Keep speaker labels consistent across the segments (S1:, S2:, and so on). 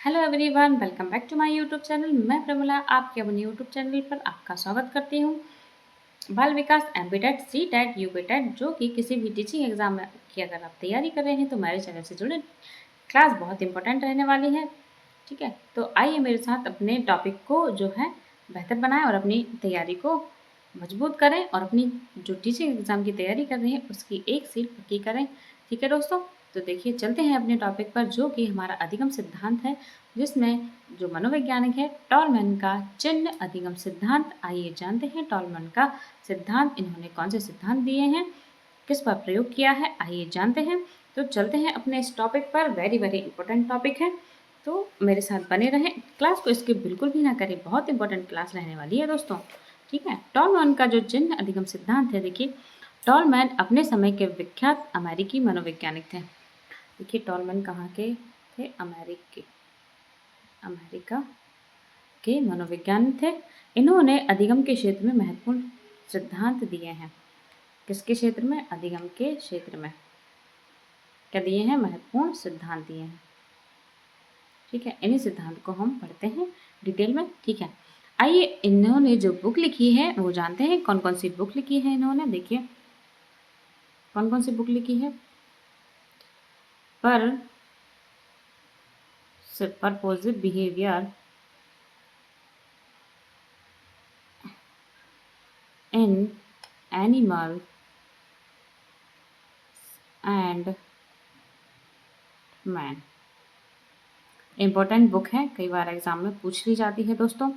S1: Hello everyone, welcome back to my YouTube channel. मैं प्रमिला आपके अपने यूट्यूब चैनल पर आपका स्वागत करती हूँ। बाल विकास एमपीटेट, सीटेट, यूपीटेट जो कि किसी भी टीचिंग एग्जाम की अगर आप तैयारी कर रहे हैं तो मेरे चैनल से जुड़े। क्लास बहुत इंपॉर्टेंट रहने वाली है, ठीक है। तो आइए मेरे साथ अपने टॉपिक को जो है बेहतर बनाएं और अपनी तैयारी को मजबूत करें और अपनी जो टीचिंग एग्जाम की तैयारी कर रहे हैं उसकी एक सीट पक्की करें, ठीक है दोस्तों। तो देखिए चलते हैं अपने टॉपिक पर जो कि हमारा अधिगम सिद्धांत है, जिसमें जो मनोवैज्ञानिक है टॉलमैन का चिन्ह अधिगम सिद्धांत। आइए जानते हैं टॉलमैन का सिद्धांत, इन्होंने कौन से सिद्धांत दिए हैं, किस पर प्रयोग किया है, आइए जानते हैं। तो चलते हैं अपने इस टॉपिक पर, वेरी वेरी इंपॉर्टेंट टॉपिक है, तो मेरे साथ बने रहें। क्लास को स्किप बिल्कुल भी ना करें, बहुत इंपॉर्टेंट क्लास रहने वाली है दोस्तों, ठीक है। टॉलमैन का जो चिन्ह अधिगम सिद्धांत है, देखिए टॉलमैन अपने समय के विख्यात अमेरिकी मनोवैज्ञानिक थे। देखिए टॉलमैन कहाँ के थे? अमेरिका के मनोवैज्ञानिक थे। इन्होंने अधिगम के क्षेत्र में महत्वपूर्ण सिद्धांत दिए हैं। किसके क्षेत्र में? अधिगम के क्षेत्र में क्या दिए हैं? महत्वपूर्ण सिद्धांत दिए हैं, ठीक है। इन्हीं सिद्धांत को हम पढ़ते हैं डिटेल में, ठीक है। आइए इन्होंने जो बुक लिखी है वो जानते हैं। कौन कौन सी बुक लिखी है इन्होंने? देखिए कौन कौन सी बुक लिखी है। Purposive behaviour in animal and man. Important book है, कई बार एग्जाम में पूछ ली जाती है दोस्तों।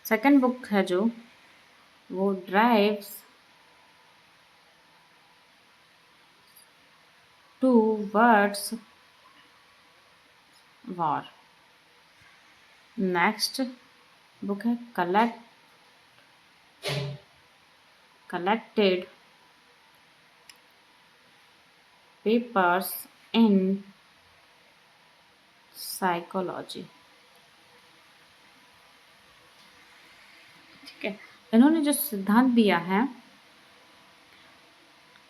S1: सेकंड बुक है जो वो drives towards war. Next book है कलेक्टेड पेपर्स इन साइकोलॉजी, ठीक है। इन्होंने जो सिद्धांत दिया है,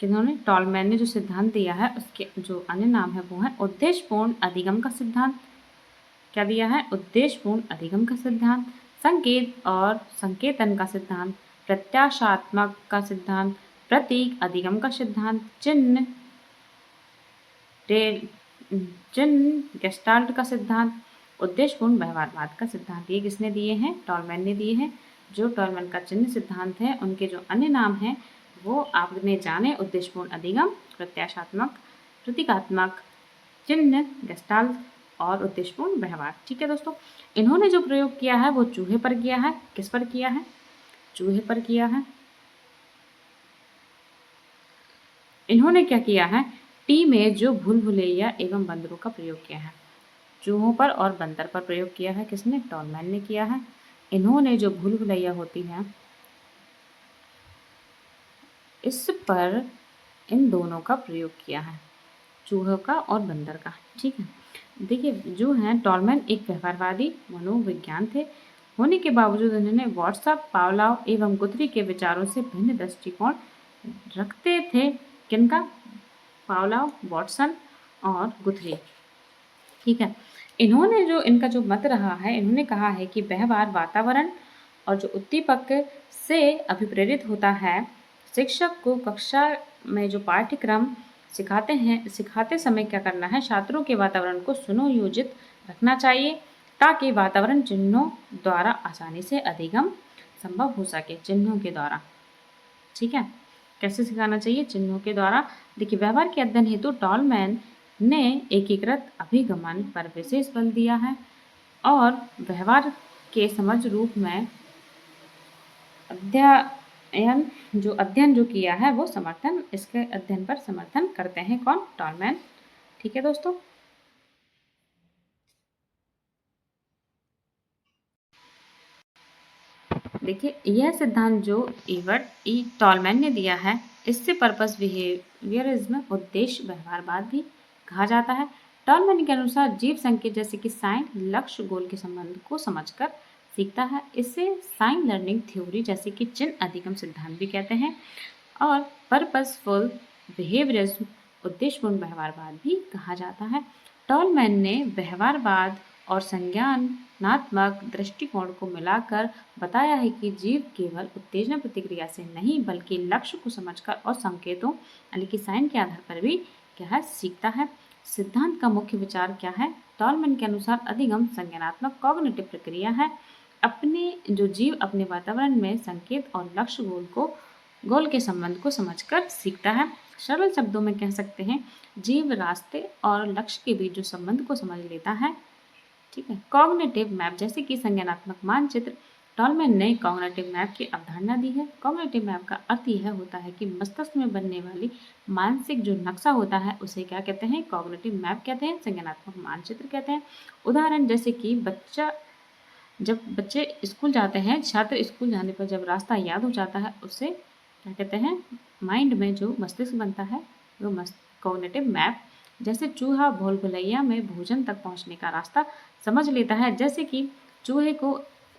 S1: किन्होंने? टॉलमैन ने जो सिद्धांत दिया है उसके जो अन्य नाम है वो है उद्देश्यपूर्ण अधिगम का सिद्धांत। क्या दिया है? उद्देश्यपूर्ण अधिगम का सिद्धांत, संकेत और संकेतन का सिद्धांत, प्रत्याशात्मक का सिद्धांत, प्रतीक अधिगम का सिद्धांत, चिन्ह गेस्टाल्ट का सिद्धांत, उद्देश्यपूर्ण व्यवहारवाद का सिद्धांत। ये किसने दिए हैं? टॉलमैन ने दिए हैं। जो टॉलमैन का चिन्ह सिद्धांत है उनके जो अन्य नाम हैं वो आपने जाने, उद्देश्यपूर्ण अधिगम, प्रत्याशात्मक, प्रतीकात्मक, चिन्ह, गेस्टाल्ट और उद्देश्यपूर्ण व्यवहार, ठीक है दोस्तों। इन्होंने जो प्रयोग किया है वो चूहे पर किया है। किस पर किया है? चूहे पर किया है। इन्होंने क्या किया है? टी में जो भूल भुलैया एवं बंदरों का प्रयोग किया है। चूहों पर और बंदर पर प्रयोग किया है। किसने? टॉलमैन ने किया है। इन्होंने जो भूल भुलैया होती है इस पर इन दोनों का प्रयोग किया है, चूहों का और बंदर का, ठीक है। देखिए जो है टॉलमैन एक व्यवहारवादी मनोविज्ञान थे, होने के बावजूद उन्होंने व्हाट्सएप, पावलाव एवं गुथरी के विचारों से भिन्न दृष्टिकोण रखते थे। किनका? पावलाव, वॉटसन और गुथरी, ठीक है। इन्होंने जो इनका जो मत रहा है, इन्होंने कहा है कि व्यवहार वातावरण और जो उद्दीपक से अभिप्रेरित होता है। शिक्षक को कक्षा में जो पाठ्यक्रम सिखाते समय क्या करना है? छात्रों के वातावरण को सुनियोजित रखना चाहिए ताकि वातावरण चिन्हों द्वारा आसानी से अधिगम संभव हो सके। चिन्हों के द्वारा, ठीक है। कैसे सिखाना चाहिए? चिन्हों के द्वारा। देखिए व्यवहार के अध्ययन हेतु टॉलमैन ने एकीकृत अभिगमन पर विशेष बल दिया है और व्यवहार के समझ रूप में अध्ययन जो किया है वो इसके अध्ययन पर समर्थन करते हैं। कौन? टॉलमैन, ठीक है दोस्तों। देखिए यह सिद्धांत जो टॉलमैन ने दिया है, इससे पर्पस बिहेवियरिज्म, उद्देश्य व्यवहारवाद भी कहा जाता है। टॉलमैन के अनुसार जीव संकेत जैसे कि साइन, लक्ष्य, गोल के संबंध को समझकर सीखता है। इसे साइन लर्निंग थ्योरी जैसे कि चिन्ह अधिगम सिद्धांत भी कहते हैं और पर्पसफुल बिहेवियरिज्म, उद्देश्यपूर्ण व्यवहारवाद भी कहा जाता है। टॉलमैन ने व्यवहारवाद और संज्ञानात्मक दृष्टिकोण को मिलाकर बताया है कि जीव केवल उत्तेजना प्रतिक्रिया से नहीं बल्कि लक्ष्य को समझकर और संकेतों यानी कि साइन के आधार पर भी क्या है सीखता है। सिद्धांत का मुख्य विचार क्या है? टॉलमैन के अनुसार अधिगम संज्ञानात्मक कॉग्निटिव प्रक्रिया है। अपने जो जीव अपने वातावरण में संकेत और लक्ष्य गोल के संबंध को समझकर सीखता है। सरल शब्दों में कह सकते हैं जीव रास्ते और लक्ष्य के बीच जो संबंध को समझ लेता है। ठीक है। कॉग्निटिव मैप जैसे कि संज्ञानात्मक मानचित्र, टॉलमैन ने कॉग्निटिव मैप की अवधारणा दी है। कॉग्निटिव मैप का अर्थ यह होता है कि मस्तिष्क में बनने वाली मानसिक जो नक्शा होता है उसे क्या कहते हैं? कॉग्निटिव मैप कहते हैं, संज्ञानात्मक मानचित्र कहते हैं। उदाहरण जैसे कि जब बच्चे स्कूल जाते हैं, छात्र स्कूल जाने पर जब रास्ता याद हो जाता है उसे क्या कहते हैं? माइंड में जो मस्तिष्क बनता है वो कॉग्निटिव मैप। जैसे चूहा भूल भुलैया में भोजन तक पहुंचने का रास्ता समझ लेता है। जैसे कि चूहे को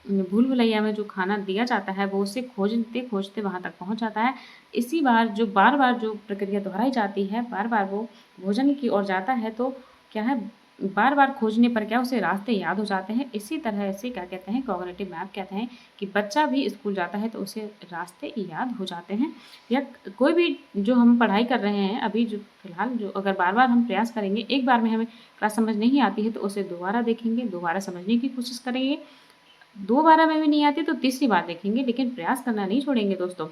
S1: भूल भुलैया में जो खाना दिया जाता है वो उसे खोजते खोजते वहां तक पहुंच जाता है। इसी बार बार जो प्रक्रिया दोहराई जाती है, बार बार वो भोजन की ओर जाता है तो क्या है, बार बार खोजने पर क्या उसे रास्ते याद हो जाते हैं। इसी तरह से क्या कहते हैं? कॉग्निटिव मैप कहते हैं कि बच्चा भी स्कूल जाता है तो उसे रास्ते याद हो जाते हैं। या कोई भी जो हम पढ़ाई कर रहे हैं अभी जो फिलहाल जो अगर बार बार हम प्रयास करेंगे, एक बार में हमें क्लास समझ नहीं आती है तो उसे दोबारा देखेंगे, दोबारा समझने की कोशिश करेंगे, दोबारा में भी नहीं आती तो तीसरी बार देखेंगे, लेकिन प्रयास करना नहीं छोड़ेंगे दोस्तों।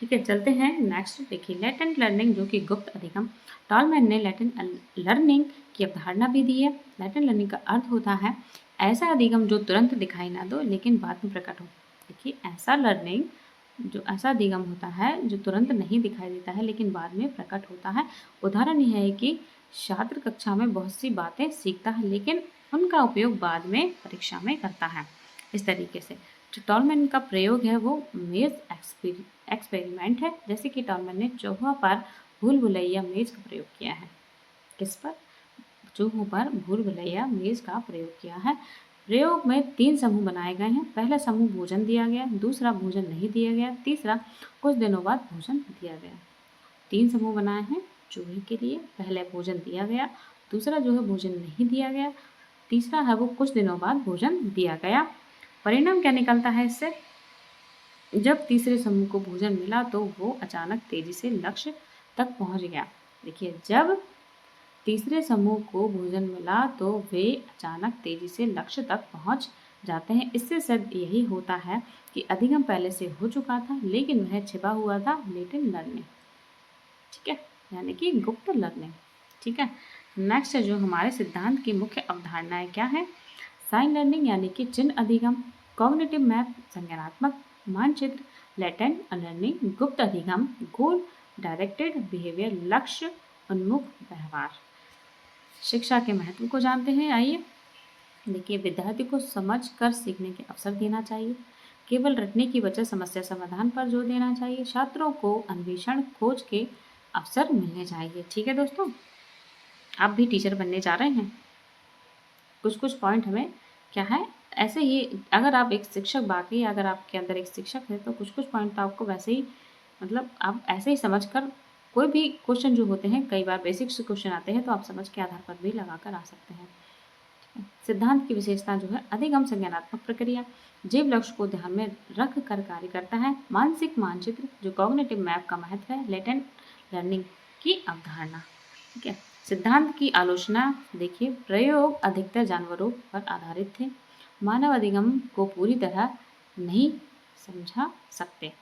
S1: ठीक है, चलते हैं नेक्स्ट। देखिए लेटेंट लर्निंग जो कि गुप्त अधिगम। टॉलमैन ने लेटेंट लर्निंग की अवधारणा भी दी है। लेटेंट लर्निंग का अर्थ होता है ऐसा अधिगम जो तुरंत दिखाई ना दो लेकिन बाद में प्रकट हो। देखिए ऐसा अधिगम होता है जो तुरंत नहीं दिखाई देता है लेकिन बाद में प्रकट होता है। उदाहरण यह है कि छात्र कक्षा में बहुत सी बातें सीखता है लेकिन उनका उपयोग बाद में परीक्षा में करता है। इस तरीके से जो टॉलमैन का प्रयोग है वो मेज एक्सपेरिमेंट है। जैसे कि टॉलमैन ने चूहों पर भूल भुलैया मेज का प्रयोग किया है। किस पर? चूहों पर भूल भुलैया मेज का प्रयोग किया है। प्रयोग में 3 समूह बनाए गए हैं। पहला समूह भोजन दिया गया, दूसरा भोजन नहीं दिया गया, तीसरा कुछ दिनों बाद भोजन दिया गया। 3 समूह बनाए हैं चूहे के लिए। पहले भोजन दिया गया, दूसरा जो है भोजन नहीं दिया गया, तीसरा है वो कुछ दिनों बाद भोजन दिया गया। परिणाम क्या निकलता है इससे? जब तीसरे समूह को भोजन मिला तो वो अचानक तेजी से लक्ष्य तक पहुंच गया। देखिए जब तीसरे समूह को भोजन मिला तो वे अचानक तेजी से लक्ष्य तक पहुंच जाते हैं। इससे सिद्ध यही होता है कि अधिगम पहले से हो चुका था लेकिन वह छिपा हुआ था, लेटेंट लर्निंग। ठीक है, यानी कि गुप्त लर्निंग। ठीक है, नेक्स्ट है जो हमारे सिद्धांत की मुख्य अवधारणाएं क्या है? साइन लर्निंग यानी कि चिन्ह अधिगम, कॉग्निटिव मैप संज्ञानात्मक मानचित्र, लेटेंट लर्निंग गुप्त अधिगम, गोल डायरेक्टेड बिहेवियर लक्ष्य उन्मुख व्यवहार। शिक्षा के महत्व को जानते हैं। आइए देखिए, विद्यार्थी को समझ कर सीखने के अवसर देना चाहिए। केवल रटने की बजाय समस्या समाधान पर जोर देना चाहिए। छात्रों को अन्वेषण खोज के अवसर मिलने चाहिए। ठीक है दोस्तों, आप भी टीचर बनने जा रहे हैं, कुछ पॉइंट हमें क्या है ऐसे ही, अगर आप एक शिक्षक बाकी अगर आपके अंदर एक शिक्षक है तो कुछ पॉइंट तो आपको वैसे ही मतलब आप ऐसे ही समझ कर कोई भी क्वेश्चन जो होते हैं, कई बार बेसिक से क्वेश्चन आते हैं तो आप समझ के आधार पर भी लगा कर आ सकते हैं। सिद्धांत की विशेषता जो है अधिगम संज्ञानात्मक प्रक्रिया जीव लक्ष्य को ध्यान में रख कर कार्य करता है। मानसिक मानचित्र जो कॉग्निटिव मैप का महत्व है। लेटेंट लर्निंग की अवधारणा। ठीक है, सिद्धांत की आलोचना देखिए, प्रयोग अधिकतर जानवरों पर आधारित थे। मानव अधिगम को पूरी तरह नहीं समझा सकते।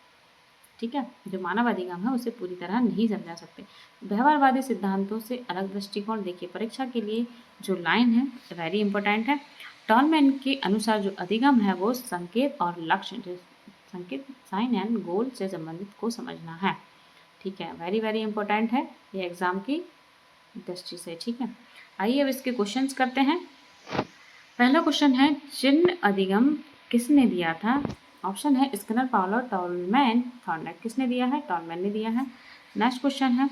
S1: ठीक है, जो मानव अधिगम है उसे पूरी तरह नहीं समझा सकते। व्यवहारवादी सिद्धांतों से अलग दृष्टिकोण देखिए, परीक्षा के लिए जो लाइन है वेरी इंपॉर्टेंट है। टॉलमैन के अनुसार जो अधिगम है वो संकेत और लक्ष्य, संकेत साइन एंड गोल से संबंधित को समझना है। ठीक है, वेरी इंपॉर्टेंट है ये एग्जाम की दृष्टि से। ठीक है, आइए अब इसके क्वेश्चंस करते हैं। पहला क्वेश्चन है चिन्ह अधिगम किसने दिया था? ऑप्शन है स्किनर, पावलर, टॉलमैन, थॉर्नडाइक। किसने दिया है? टॉलमैन ने दिया है। नेक्स्ट क्वेश्चन है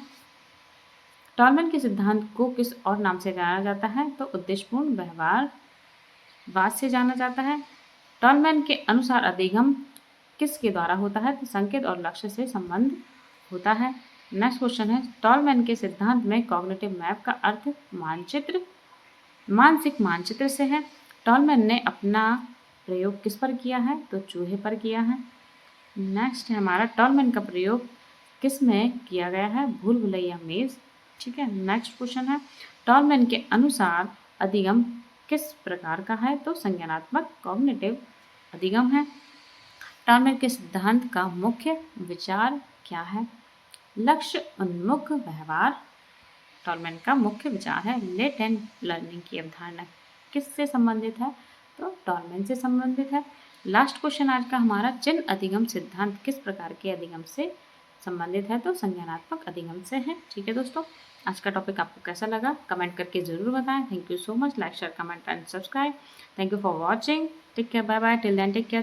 S1: टॉलमैन के सिद्धांत को किस और नाम से जाना जाता है? तो उद्देश्यपूर्ण व्यवहारवाद से जाना जाता है। टॉलमैन के अनुसार अधिगम किसके द्वारा होता है? तो संकेत और लक्ष्य से संबंध होता है। नेक्स्ट क्वेश्चन है टॉलमैन के सिद्धांत में कॉग्निटिव मैप का अर्थ मानचित्र मानसिक मानचित्र से है। टॉलमैन ने अपना प्रयोग किस पर किया है? तो चूहे पर किया है। नेक्स्ट है हमारा टॉलमैन का प्रयोग किस में किया गया है? भूल भुलैया मेज। ठीक है। नेक्स्ट क्वेश्चन है टॉलमैन के अनुसार अधिगम किस प्रकार का है? तो संज्ञानात्मक कॉग्निटिव अधिगम है। टॉलमैन के सिद्धांत का मुख्य विचार क्या है? लक्ष्य उन्मुख व्यवहार टॉलमैन का मुख्य विचार है। लेटेंट लर्निंग की अवधारणा किससे संबंधित है? तो टॉलमैन से संबंधित है। लास्ट क्वेश्चन आज का हमारा चिन्ह अधिगम सिद्धांत किस प्रकार के अधिगम से संबंधित है? तो संज्ञानात्मक अधिगम से है। ठीक है दोस्तों, आज का टॉपिक आपको कैसा लगा कमेंट करके ज़रूर बताएं। Thank you so much. Like share comment and subscribe. Thank you for watching. Take care. Bye bye. Till then take care.